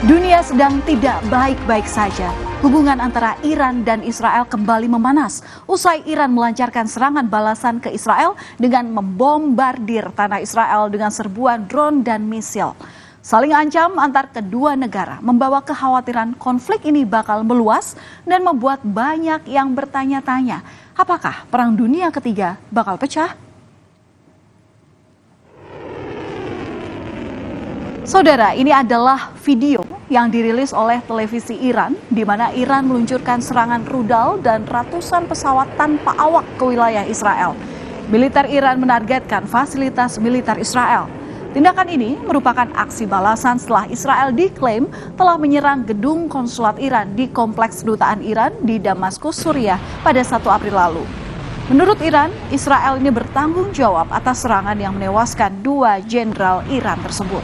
Dunia sedang tidak baik-baik saja. Hubungan antara Iran dan Israel kembali memanas usai Iran melancarkan serangan balasan ke Israel dengan membombardir tanah Israel dengan serbuan drone dan misil. Saling ancam antar kedua negara membawa kekhawatiran konflik ini bakal meluas dan membuat banyak yang bertanya-tanya, apakah Perang Dunia Ketiga bakal pecah? Saudara, ini adalah video yang dirilis oleh televisi Iran, di mana Iran meluncurkan serangan rudal dan ratusan pesawat tanpa awak ke wilayah Israel. Militer Iran menargetkan fasilitas militer Israel. Tindakan ini merupakan aksi balasan setelah Israel diklaim telah menyerang gedung konsulat Iran di kompleks kedutaan Iran di Damaskus, Suriah pada 1 April lalu. Menurut Iran, Israel ini bertanggung jawab atas serangan yang menewaskan 2 jenderal Iran tersebut.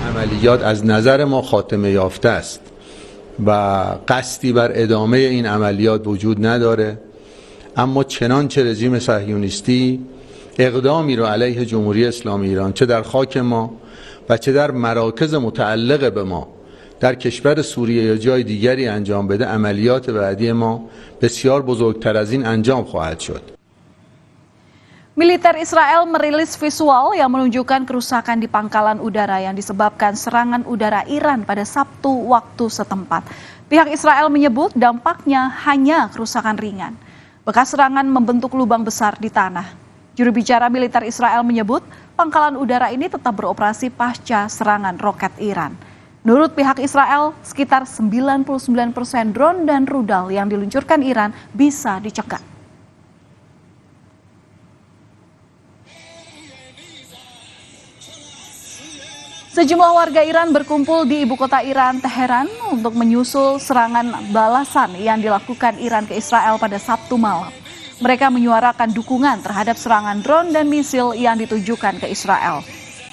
عملیات از نظر ما خاتمه یافته است و قصدی بر ادامه این عملیات وجود نداره، اما چنانچه رژیم صهیونیستی اقدامی رو علیه جمهوری اسلامی ایران چه در خاک ما و چه در مراکز متعلق به ما در کشور سوریه یا جای دیگری انجام بده، عملیات بعدی ما بسیار بزرگتر از این انجام خواهد شد. Militer Israel merilis visual yang menunjukkan kerusakan di pangkalan udara yang disebabkan serangan udara Iran pada Sabtu waktu setempat. Pihak Israel menyebut dampaknya hanya kerusakan ringan. Bekas serangan membentuk lubang besar di tanah. Juru bicara militer Israel menyebut pangkalan udara ini tetap beroperasi pasca serangan roket Iran. Menurut pihak Israel, sekitar 99% drone dan rudal yang diluncurkan Iran bisa dicegah. Sejumlah warga Iran berkumpul di ibu kota Iran, Teheran, untuk menyusul serangan balasan yang dilakukan Iran ke Israel pada Sabtu malam. Mereka menyuarakan dukungan terhadap serangan drone dan misil yang ditujukan ke Israel.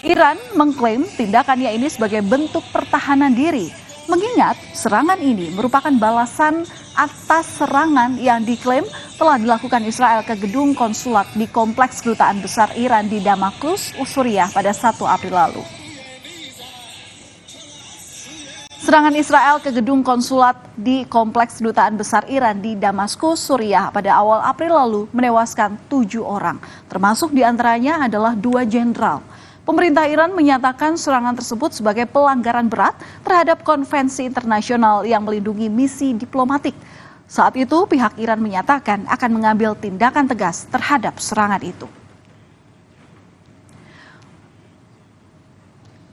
Iran mengklaim tindakannya ini sebagai bentuk pertahanan diri, mengingat serangan ini merupakan balasan atas serangan yang diklaim telah dilakukan Israel ke gedung konsulat di kompleks kedutaan besar Iran di Damaskus, Suriah pada 1 April lalu. Serangan Israel ke gedung konsulat di kompleks kedutaan besar Iran di Damaskus, Suriah pada awal April lalu menewaskan 7 orang, termasuk diantaranya adalah 2 jenderal. Pemerintah Iran menyatakan serangan tersebut sebagai pelanggaran berat terhadap konvensi internasional yang melindungi misi diplomatik. Saat itu pihak Iran menyatakan akan mengambil tindakan tegas terhadap serangan itu.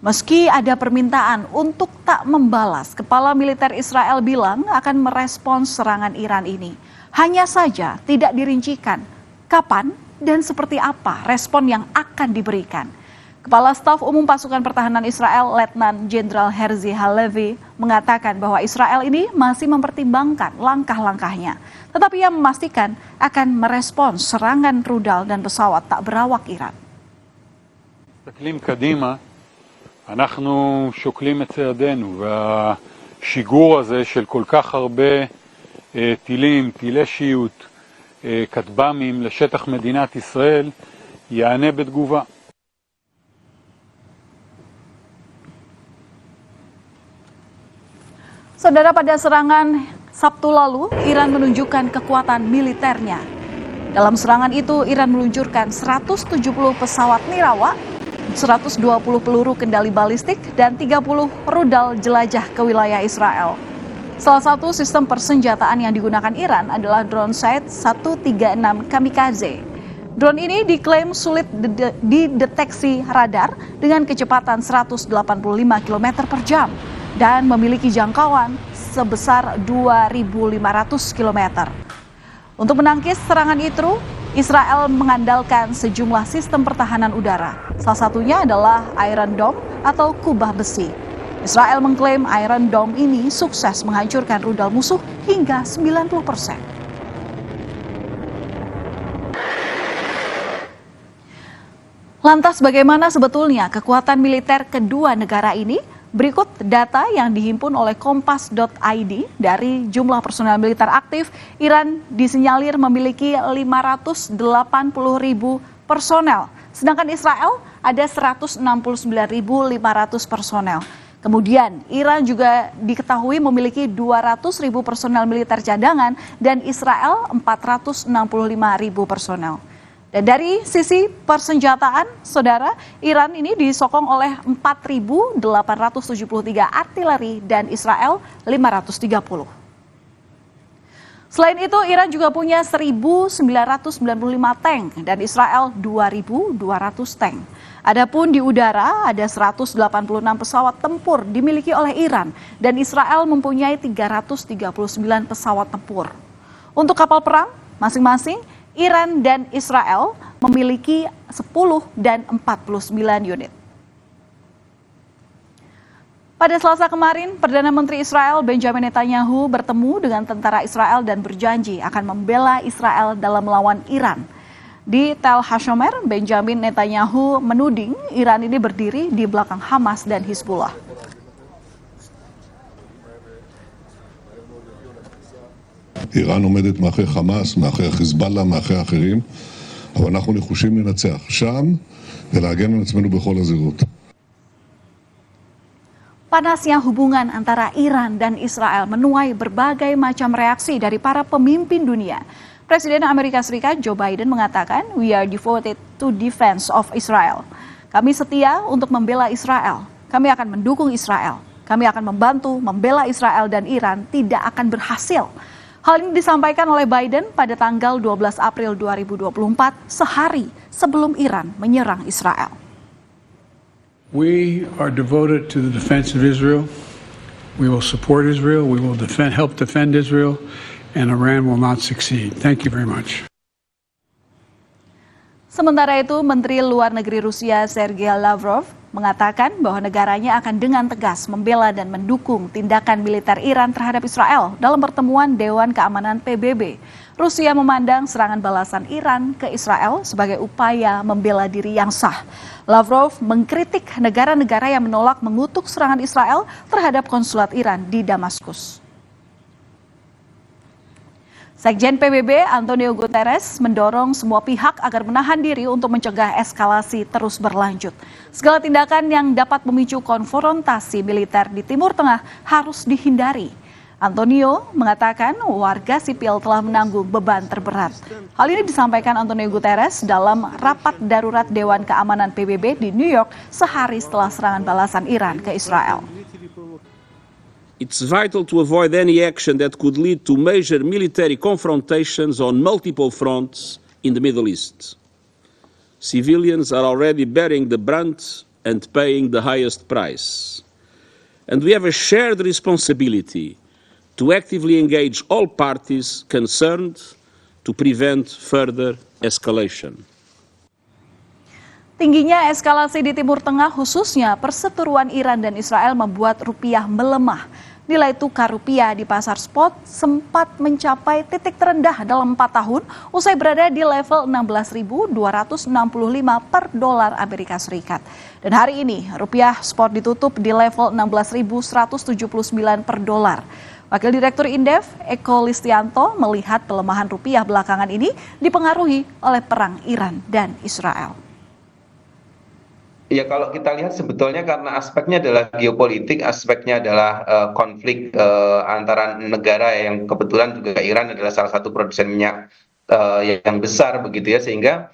Meski ada permintaan untuk tak membalas, kepala militer Israel bilang akan merespons serangan Iran ini. Hanya saja tidak dirincikan kapan dan seperti apa respon yang akan diberikan. Kepala Staf Umum Pasukan Pertahanan Israel, Letnan Jenderal Herzi Halevi, mengatakan bahwa Israel ini masih mempertimbangkan langkah-langkahnya. Tetapi ia memastikan akan merespons serangan rudal dan pesawat tak berawak Iran. אנחנו שוקלים את צעדינו, והשיגור הזה של כל כך הרבה טילים, טילי שיוט, כטב"מים לשטח מדינת ישראל יענה בתגובה. Saudara, pada serangan Sabtu lalu, Iran menunjukkan kekuatan militernya. Dalam serangan itu, Iran meluncurkan 170 pesawat nirawak, 120 peluru kendali balistik, dan 30 rudal jelajah ke wilayah Israel. Salah satu sistem persenjataan yang digunakan Iran adalah drone Shahed 136 Kamikaze. Drone ini diklaim sulit dideteksi radar dengan kecepatan 185 km per jam dan memiliki jangkauan sebesar 2.500 km. Untuk menangkis serangan itu, Israel mengandalkan sejumlah sistem pertahanan udara. Salah satunya adalah Iron Dome atau kubah besi. Israel mengklaim Iron Dome ini sukses menghancurkan rudal musuh hingga 90%. Lantas bagaimana sebetulnya kekuatan militer kedua negara ini? Berikut data yang dihimpun oleh Kompas.id. Dari jumlah personel militer aktif, Iran disinyalir memiliki 580.000 personel. Sedangkan Israel ada 169.500 personel. Kemudian, Iran juga diketahui memiliki 200.000 personel militer cadangan dan Israel 465.000 personel. Dan dari sisi persenjataan, saudara, Iran ini disokong oleh 4.873 artileri dan Israel 530. Selain itu, Iran juga punya 1.995 tank dan Israel 2.200 tank. Adapun di udara ada 186 pesawat tempur dimiliki oleh Iran dan Israel mempunyai 339 pesawat tempur. Untuk kapal perang, masing-masing Iran dan Israel memiliki 10 dan 49 unit. Pada Selasa kemarin, Perdana Menteri Israel Benjamin Netanyahu bertemu dengan tentara Israel dan berjanji akan membela Israel dalam melawan Iran. Di Tel Hashomer, Benjamin Netanyahu menuding Iran ini berdiri di belakang Hamas dan Hizbullah. איראן עומדת מאחורי חמאס, מאחורי חיזבאללה, מאחורי אחרים, אבל אנחנו נחושים לנצח שם ולהגן על עצמנו בכל הזירות. Panasnya hubungan antara Iran dan Israel menuai berbagai macam reaksi dari para pemimpin dunia. Presiden Amerika Serikat Joe Biden mengatakan, "We are devoted to defense of Israel." Kami setia untuk membela Israel. Kami akan mendukung Israel. Kami akan membantu membela Israel dan Iran tidak akan berhasil. Hal ini disampaikan oleh Biden pada tanggal 12 April 2024, sehari sebelum Iran menyerang Israel. We are devoted to the defense of Israel. We will support Israel. We will help defend Israel, and Iran will not succeed. Thank you very much. Sementara itu, Menteri Luar Negeri Rusia Sergei Lavrov mengatakan bahwa negaranya akan dengan tegas membela dan mendukung tindakan militer Iran terhadap Israel dalam pertemuan Dewan Keamanan PBB. Rusia memandang serangan balasan Iran ke Israel sebagai upaya membela diri yang sah. Lavrov mengkritik negara-negara yang menolak mengutuk serangan Israel terhadap konsulat Iran di Damaskus. Sekjen PBB Antonio Guterres mendorong semua pihak agar menahan diri untuk mencegah eskalasi terus berlanjut. Segala tindakan yang dapat memicu konfrontasi militer di Timur Tengah harus dihindari. Antonio mengatakan warga sipil telah menanggung beban terberat. Hal ini disampaikan Antonio Guterres dalam rapat darurat Dewan Keamanan PBB di New York sehari setelah serangan balasan Iran ke Israel. It's vital to avoid any action that could lead to major military confrontations on multiple fronts in the Middle East. Civilians are already bearing the brunt and paying the highest price. And we have a shared responsibility to actively engage all parties concerned to prevent further escalation. Tingginya eskalasi di Timur Tengah, khususnya perseteruan Iran dan Israel, membuat rupiah melemah. Nilai tukar rupiah di pasar spot sempat mencapai titik terendah dalam 4 tahun usai berada di level 16.265 per dolar Amerika Serikat. Dan hari ini rupiah spot ditutup di level 16.179 per dolar. Wakil Direktur Indef Eko Listianto melihat pelemahan rupiah belakangan ini dipengaruhi oleh perang Iran dan Israel. Ya, kalau kita lihat sebetulnya karena aspeknya adalah geopolitik, aspeknya adalah konflik antara negara yang kebetulan juga Iran adalah salah satu produsen minyak yang besar begitu ya, sehingga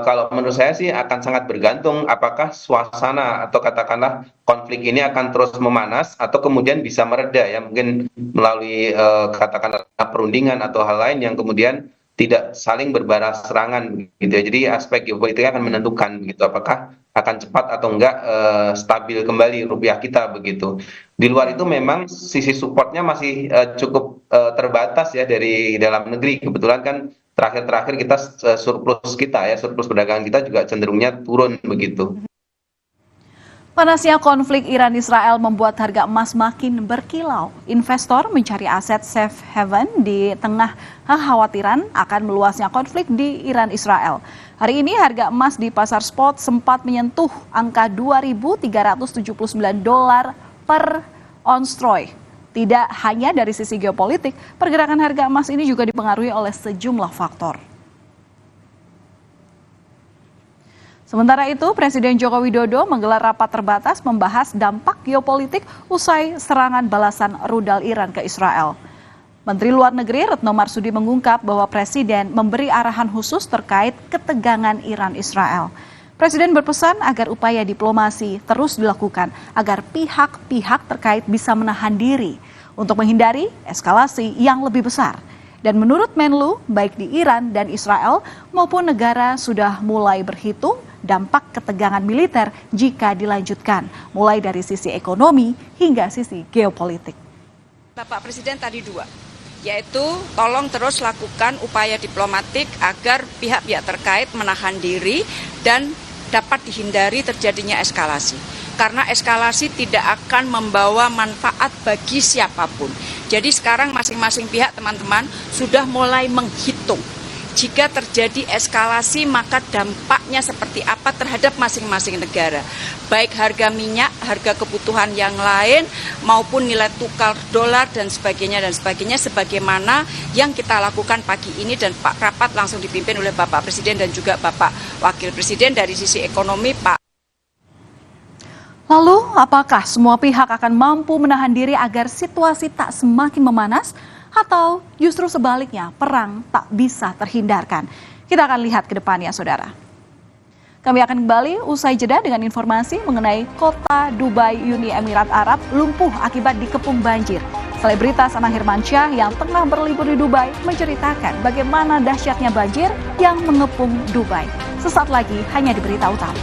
kalau menurut saya sih akan sangat bergantung apakah suasana atau katakanlah konflik ini akan terus memanas atau kemudian bisa mereda ya, mungkin melalui katakanlah perundingan atau hal lain yang kemudian tidak saling berbalas serangan gitu ya. Jadi aspek geopolitik akan menentukan begitu apakah akan cepat atau enggak stabil kembali rupiah kita begitu. Di luar itu memang sisi supportnya masih cukup terbatas ya dari dalam negeri. Kebetulan kan terakhir-terakhir kita surplus perdagangan kita juga cenderungnya turun begitu. Panasnya konflik Iran-Israel membuat harga emas makin berkilau. Investor mencari aset safe haven di tengah kekhawatiran akan meluasnya konflik di Iran-Israel. Hari ini harga emas di pasar spot sempat menyentuh angka $2.379 per ons troy. Tidak hanya dari sisi geopolitik, pergerakan harga emas ini juga dipengaruhi oleh sejumlah faktor. Sementara itu, Presiden Joko Widodo menggelar rapat terbatas membahas dampak geopolitik usai serangan balasan rudal Iran ke Israel. Menteri Luar Negeri Retno Marsudi mengungkap bahwa Presiden memberi arahan khusus terkait ketegangan Iran-Israel. Presiden berpesan agar upaya diplomasi terus dilakukan agar pihak-pihak terkait bisa menahan diri untuk menghindari eskalasi yang lebih besar. Dan menurut Menlu, baik di Iran dan Israel maupun negara sudah mulai berhitung dampak ketegangan militer jika dilanjutkan, mulai dari sisi ekonomi hingga sisi geopolitik. Bapak Presiden tadi dua, yaitu tolong terus lakukan upaya diplomatik agar pihak-pihak terkait menahan diri dan dapat dihindari terjadinya eskalasi. Karena eskalasi tidak akan membawa manfaat bagi siapapun. Jadi sekarang masing-masing pihak, teman-teman, sudah mulai menghitung. Jika terjadi eskalasi, maka dampaknya seperti apa terhadap masing-masing negara. Baik harga minyak, harga kebutuhan yang lain, maupun nilai tukar dolar dan sebagainya, sebagaimana yang kita lakukan pagi ini dan Pak Rapat langsung dipimpin oleh Bapak Presiden dan juga Bapak Wakil Presiden dari sisi ekonomi, Pak. Lalu, apakah semua pihak akan mampu menahan diri agar situasi tak semakin memanas? Atau justru sebaliknya, perang tak bisa terhindarkan? Kita akan lihat ke depannya, saudara. Kami akan kembali usai jeda dengan informasi mengenai kota Dubai, Uni Emirat Arab lumpuh akibat dikepung banjir. Selebritas Anang Hermansyah yang tengah berlibur di Dubai menceritakan bagaimana dahsyatnya banjir yang mengepung Dubai. Sesaat lagi hanya di Berita Utama.